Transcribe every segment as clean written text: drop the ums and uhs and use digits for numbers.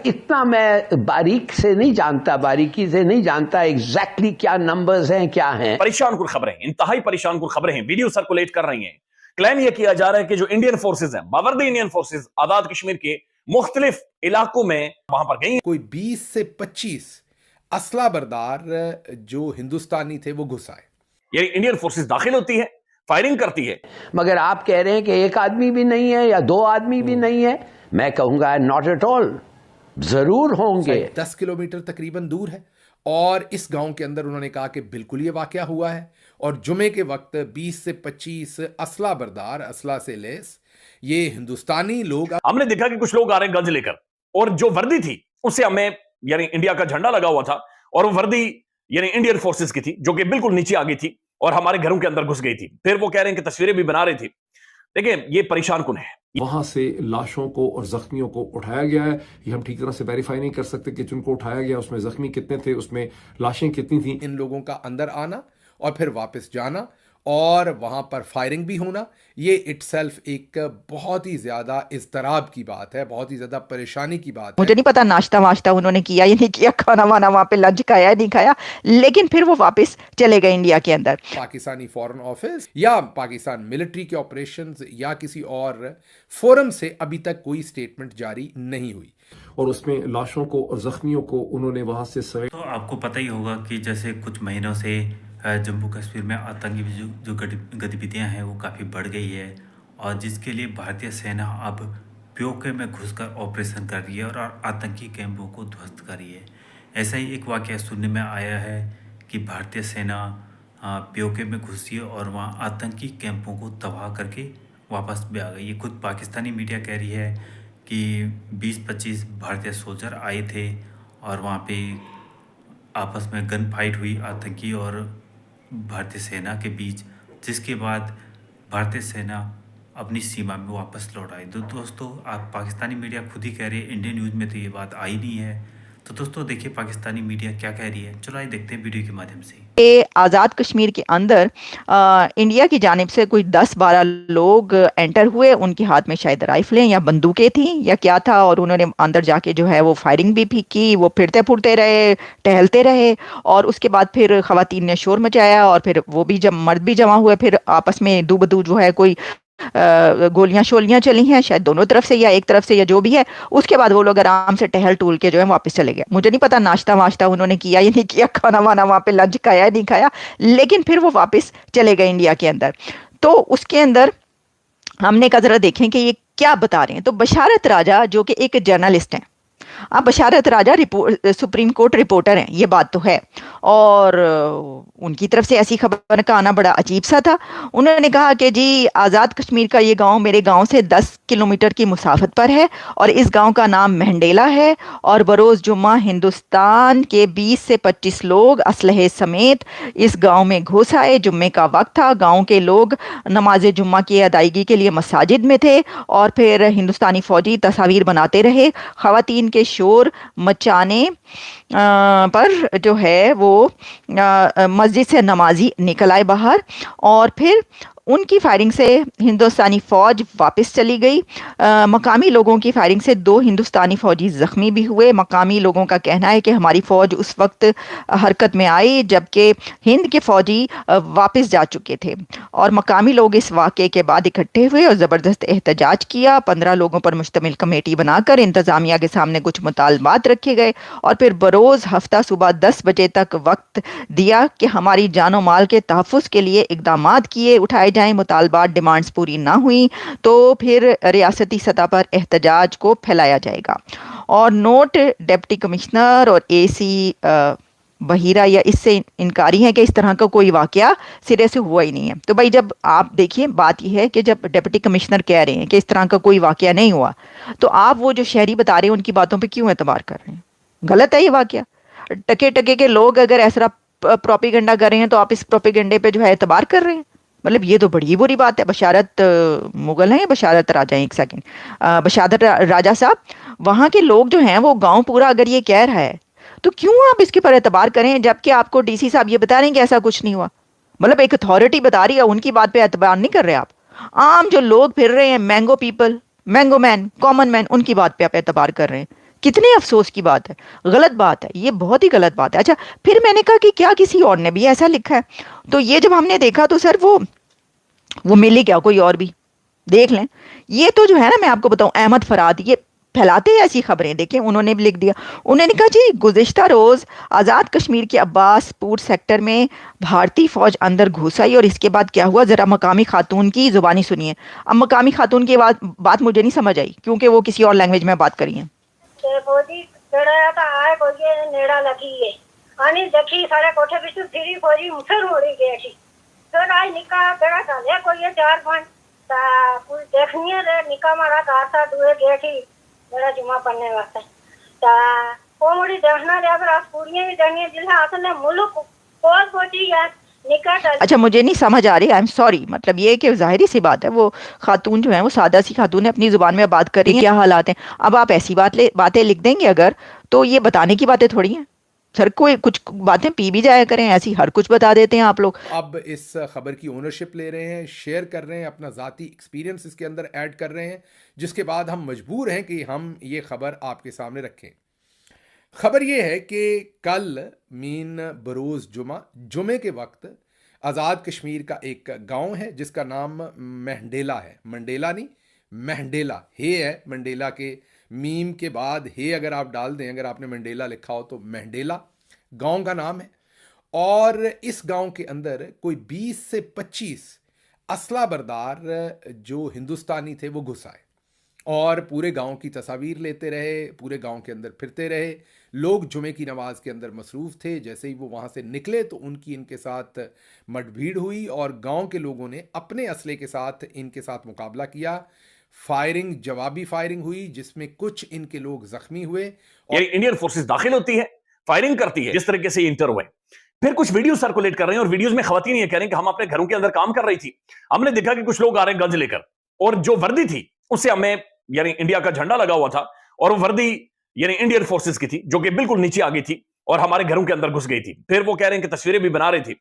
اتنا میں باریکی سے نہیں جانتا ایگزیکٹلی کیا نمبرز ہیں کیا ہیں. پریشان کن خبریں، انتہائی پریشان کن خبریں ہیں، ویڈیو سرکولیٹ کر رہی ہیں. کلیم یہ کیا جا رہا ہے کہ جو انڈین فورسز ہیں، باوردی انڈین فورسز آزاد کشمیر کے مختلف علاقوں میں وہاں پر گئی. کوئی 20 سے 25 اسلحہ بردار جو ہندوستانی تھے وہ گھس آئے. یہ انڈین فورسز داخل ہوتی ہے، فائرنگ کرتی ہے. مگر آپ کہہ رہے ہیں کہ ایک آدمی بھی نہیں ہے یا 2 آدمی بھی نہیں ہے. میں کہوں گا ناٹ ایٹ آل، ضرور ہوں گے. 10 کلومیٹر تقریباً دور ہے، اور اس گاؤں کے اندر انہوں نے کہا کہ بالکل یہ واقعہ ہوا ہے. اور جمعے کے وقت 20 سے 25 اسلحہ بردار، اسلحہ سے لیس یہ ہندوستانی لوگ. ہم نے دیکھا کہ کچھ لوگ آ رہے ہیں گنج لے کر، اور جو وردی تھی اس سے ہمیں یعنی انڈیا کا جھنڈا لگا ہوا تھا، اور وہ وردی یعنی انڈین فورسز کی تھی جو کہ بالکل نیچے آ گئی تھی اور ہمارے گھروں کے اندر گھس گئی تھی. پھر وہ کہہ رہے ہیں کہ تصویریں بھی بنا رہی تھی. دیکھیں یہ پریشان کن ہے. وہاں سے لاشوں کو اور زخمیوں کو اٹھایا گیا ہے. یہ ہم ٹھیک طرح سے ویریفائی نہیں کر سکتے کہ جن کو اٹھایا گیا اس میں زخمی کتنے تھے، اس میں لاشیں کتنی تھیں. ان لوگوں کا اندر آنا اور پھر واپس جانا اور وہاں پر فائرنگ بھی ہونا، یہ اٹ سیلف ایک بہت ہی زیادہ اضطراب کی بات ہے، بہت ہی زیادہ پریشانی کی بات ہے. مجھے نہیں پتا ناشتہ واشتہ انہوں نے کیا یا نہیں کیا، کھانا وانا وہاں پہ لنچ کھایا یا نہیں کھایا، لیکن پھر وہ واپس چلے گئے انڈیا کے اندر. پاکستانی فورن آفس یا پاکستان ملٹری کے آپریشنز یا کسی اور فورم سے ابھی تک کوئی سٹیٹمنٹ جاری نہیں ہوئی. اور اس میں لاشوں کو اور زخمیوں کو انہوں نے وہاں سے تو آپ کو پتہ ہی ہوگا کہ جیسے کچھ مہینوں سے جموں کشمیر میں آتنکی جو گتیویدیاں ہیں وہ کافی بڑھ گئی ہے، اور جس کے لیے بھارتیہ سینا اب POK میں گھس کر آپریشن کر رہی ہے اور آتنکی کیمپوں کو دھوست کر رہی ہے. ایسا ہی ایک واقعہ سننے میں آیا ہے کہ بھارتیہ سینا POK میں گھسی اور وہاں آتنکی کیمپوں کو تباہ کر کے واپس بھی آ گئی. یہ خود پاکستانی میڈیا کہہ رہی ہے کہ 20-25 بھارتیہ سولجر آئے تھے اور وہاں پہ آپس میں گن فائٹ ہوئی آتنکی اور بھارتیہ سینا کے بیچ، جس کے بعد بھارتیہ سینا اپنی سیما میں واپس لوٹ آئی. تو دوستو آپ پاکستانی میڈیا خود ہی کہہ رہی ہے، انڈین نیوز میں تو یہ بات آئی نہیں ہے. تو دوستو دیکھیے پاکستانی میڈیا کیا کہہ رہی ہے. چلو آئیے دیکھتے ہیں ویڈیو کے مادھیم سے. آزاد کشمیر کے اندر انڈیا کی جانب سے کوئی 10-12 لوگ انٹر ہوئے، ان کے ہاتھ میں شاید رائفلیں یا بندوقیں تھیں یا کیا تھا، اور انہوں نے اندر جا کے جو ہے وہ فائرنگ بھی کی. وہ پھرتے پھرتے رہے، ٹہلتے رہے، اور اس کے بعد پھر خواتین نے شور مچایا، اور پھر وہ بھی جب مرد بھی جمع ہوئے، پھر آپس میں دو بدو جو ہے کوئی گولیاں شولیاں چلی ہیں شاید دونوں طرف سے یا ایک طرف سے یا جو بھی ہے. اس کے بعد وہ لوگ آرام سے ٹہل ٹول کے جو ہے واپس چلے گئے. مجھے نہیں پتا ناشتہ واشتہ انہوں نے کیا یا نہیں کیا، کھانا وانا وہاں پہ لنچ کھایا یا نہیں کھایا، لیکن پھر وہ واپس چلے گئے انڈیا کے اندر. تو اس کے اندر ہم نے کہا ذرا دیکھیں کہ یہ کیا بتا رہے ہیں. تو بشارت راجہ جو کہ ایک جرنلسٹ ہیں، اب بشارت راجہ سپریم کورٹ رپورٹر ہیں، یہ بات تو ہے، اور ان کی طرف سے ایسی خبر کا آنا بڑا عجیب سا تھا. انہوں نے کہا کہ جی آزاد کشمیر کا یہ گاؤں میرے گاؤں سے 10 کلومیٹر کی مسافت پر ہے، اور اس گاؤں کا نام مہنڈیلا ہے، اور بروز جمعہ ہندوستان کے 20 سے 25 لوگ اسلحے سمیت اس گاؤں میں گھس آئے. جمعے کا وقت تھا، گاؤں کے لوگ نماز جمعہ کی ادائیگی کے لیے مساجد میں تھے، اور پھر ہندوستانی فوجی تصاویر بناتے رہے. خواتین کے شور مچانے پر جو ہے وہ مسجد سے نمازی نکل آئے باہر، اور پھر ان کی فائرنگ سے ہندوستانی فوج واپس چلی گئی. مقامی لوگوں کی فائرنگ سے 2 ہندوستانی فوجی زخمی بھی ہوئے. مقامی لوگوں کا کہنا ہے کہ ہماری فوج اس وقت حرکت میں آئی جبکہ ہند کے فوجی واپس جا چکے تھے، اور مقامی لوگ اس واقعے کے بعد اکٹھے ہوئے اور زبردست احتجاج کیا. 15 لوگوں پر مشتمل کمیٹی بنا کر انتظامیہ کے سامنے کچھ مطالبات رکھے گئے، اور پھر بروز ہفتہ صبح 10 بجے تک وقت دیا کہ ہماری جان و مال کے تحفظ کے لیے اقدامات کیے اٹھائے جائیں. مطالبات ڈیمانڈز پوری نہ ہوئیں تو پھر ریاستی سطح پر احتجاج کو پھیلایا جائے گا. اور نوٹ ڈپٹی کمشنر اور AC بحیرہ یا اس سے انکاری ہے کہ اس طرح کا کوئی واقعہ سرے سے ہوا ہی نہیں ہے. تو بھائی جب آپ دیکھیے بات یہ ہے کہ جب ڈپٹی کمشنر کہہ رہے ہیں کہ اس طرح کا کوئی واقعہ نہیں ہوا، تو آپ وہ جو شہری بتا رہے ہیں ان کی باتوں پہ کیوں اعتبار کر رہے ہیں؟ غلط ہے یہ واقعہ. ٹکے ٹکے کے لوگ اگر ایسا پروپیگنڈا کر رہے ہیں تو آپ اس پروپیگنڈے پہ جو ہے اعتبار کر رہے ہیں، مطلب یہ تو بڑی بری بات ہے. بشارت مغل ہیں، بشارت راجہ ہیں. ایک سیکنڈ، بشارت راجہ صاحب، وہاں کے لوگ جو ہیں وہ گاؤں پورا اگر یہ کہہ رہا ہے تو کیوں آپ اس کے پر اعتبار کریں جبکہ آپ کو DC صاحب یہ بتا رہے ہیں کہ ایسا کچھ نہیں ہوا؟ مطلب ایک اتھارٹی بتا رہی ہے، ان کی بات پہ اعتبار نہیں کر رہے آپ. عام جو لوگ پھر رہے ہیں، مینگو پیپل، مینگو مین، کامن مین، ان کی بات پہ آپ اعتبار کر رہے ہیں. کتنے افسوس کی بات ہے، غلط بات ہے، یہ بہت ہی غلط بات ہے۔ اچھا پھر میں نے کہا کہ کیا کسی اور نے بھی ایسا لکھا ہے؟ تو یہ جب ہم نے دیکھا تو سر وہ ملی کیا کوئی اور بھی، دیکھ لیں یہ تو جو ہے نا، میں آپ کو بتاؤں احمد فراد یہ پھیلاتے ہیں ایسی خبریں، دیکھیں انہوں نے بھی لکھ دیا، انہوں نے کہا جی گزشتہ روز آزاد کشمیر کے عباس پور سیکٹر میں بھارتی فوج اندر گھس آئی اور اس کے بعد کیا ہوا ذرا مقامی خاتون کی زبانی سنیے۔ اب مقامی خاتون کی بات مجھے نہیں سمجھ آئی کیونکہ وہ کسی اور لینگویج میں بات کری ہیں۔ فوجی چڑھایا تھا آئے کوئی نیڑا لگی ہے آنی دیکھی سارے کوٹھے پچھو پھری فوجی مسر ہو رہی گئی تھی پھر آئی نکاح بیڑا چلے کوئی 4-5 کوئی دیکھنی ہے نکاح مارا کار تھا دوئے گئے تھی میرا جمعہ پڑھنے واسطے وہ مڑی دیکھنا لیا پھر آج پوریاں بھی دیکھنی جلے اصل نے ملک کول پہنچی ہے نکاح چل۔ اچھا مجھے نہیں سمجھ آ رہی، آئی ایم سوری، مطلب یہ کہ ظاہری سی بات ہے وہ خاتون جو ہیں وہ سادہ سی خاتون ہے، اپنی زبان میں بات کر رہی ہیں، کیا حالات ہیں۔ اب آپ ایسی باتیں لکھ دیں گے اگر، تو یہ بتانے کی باتیں تھوڑی ہیں سر، کوئی کچھ باتیں پی بھی جایا کریں، ایسی ہر کچھ بتا دیتے ہیں آپ لوگ۔ اب اس خبر کی اونرشپ لے رہے ہیں، شیئر کر رہے ہیں، اپنا ذاتی ایکسپیرینس اس کے اندر ایڈ کر رہے ہیں، جس کے بعد ہم مجبور ہیں کہ ہم یہ خبر آپ کے سامنے رکھیں۔ خبر یہ ہے کہ کل مین بروز جمعے کے وقت آزاد کشمیر کا ایک گاؤں ہے جس کا نام مہنڈیلا ہے، منڈیلا نہیں مہنڈیلا ہے، منڈیلا کے میم کے بعد ہے اگر آپ ڈال دیں، اگر آپ نے منڈیلا لکھا ہو تو مہنڈیلا گاؤں کا نام ہے، اور اس گاؤں کے اندر کوئی 20 سے 25 اسلحہ بردار جو ہندوستانی تھے وہ گھس آئے اور پورے گاؤں کی تصاویر لیتے رہے، پورے گاؤں کے اندر پھرتے رہے، لوگ جمعے کی نماز کے اندر مصروف تھے، جیسے ہی وہ وہاں سے نکلے تو ان کے ساتھ مٹ بھیڑ ہوئی اور گاؤں کے لوگوں نے اپنے اسلحے کے ساتھ ان کے ساتھ مقابلہ کیا، فائرنگ جوابی فائرنگ ہوئی جس میں کچھ ان کے لوگ زخمی ہوئے، اور انڈین فورسز داخل ہوتی ہے، فائرنگ کرتی ہے، جس طریقے سے انٹر ہوئے، پھر کچھ ویڈیو سرکولیٹ کر رہے ہیں اور ویڈیوز میں خواتین یہ کہہ رہے ہیں کہ ہم اپنے گھروں کے اندر کام کر رہی تھی، ہم نے دیکھا کہ کچھ لوگ آ رہے ہیں گنز لے کر، اور جو وردی تھی اس سے ہمیں یعنی انڈیا کا جھنڈا لگا ہوا تھا اور وہ وردی یعنی انڈین فورسز کی تھی جو کہ بالکل نیچے آ گئی تھی اور ہمارے گھروں کے اندر گھس گئی تھی، پھر وہ کہہ رہے ہیں کہ تصویریں بھی بنا رہی تھی۔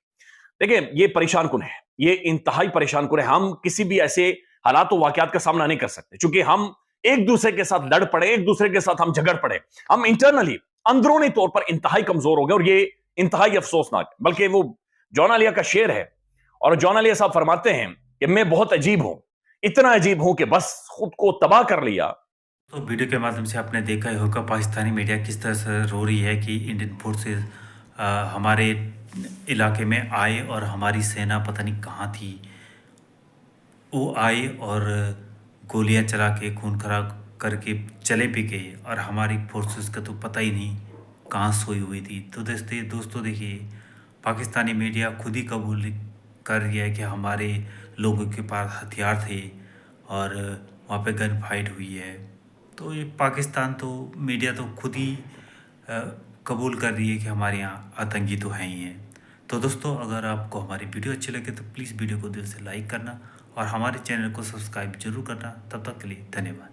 دیکھیں یہ پریشان کن ہے، یہ انتہائی پریشان کن ہے، ہم کسی بھی ایسے حالات و واقعات کا سامنا نہیں کر سکتے چونکہ ہم ایک دوسرے کے ساتھ لڑ پڑے، ایک دوسرے کے ساتھ ہم جھگڑ پڑے، ہم انٹرنلی اندرونی طور پر انتہائی کمزور ہو گئے، اور یہ انتہائی افسوسناک، بلکہ وہ جون عالیہ کا شعر ہے اور جون عالیہ صاحب فرماتے ہیں کہ میں بہت عجیب ہوں، اتنا عجیب ہوں کہ بس خود کو تباہ کر لیا۔ تو ویڈیو کے مادھیم سے آپ نے دیکھا ہی ہوگا پاکستانی میڈیا کس طرح سے رو رہی ہے کہ انڈین فورسز ہمارے علاقے میں آئے اور ہماری سینا پتہ نہیں کہاں تھی، وہ آئے اور گولیاں چلا کے خون خراب کر کے چلے بھی گئے اور ہماری فورسز کا تو پتہ ہی نہیں کہاں سوئی ہوئی تھی۔ تو دوستو دیکھیے پاکستانی میڈیا خود ہی قبول کر گیا ہے کہ ہمارے لوگوں کے پاس ہتھیار تھے اور وہاں پہ گن فائٹ ہوئی ہے۔ تو یہ پاکستان تو میڈیا تو خود ہی قبول کر رہی ہے کہ ہمارے یہاں آتنکی تو ہیں ہی ہیں۔ تو دوستو اگر آپ کو ہماری ویڈیو اچھی لگے تو پلیز ویڈیو کو دل سے لائک کرنا اور ہمارے چینل کو سبسکرائب ضرور کرنا۔ تب تک کے لیے دھنیہ واد۔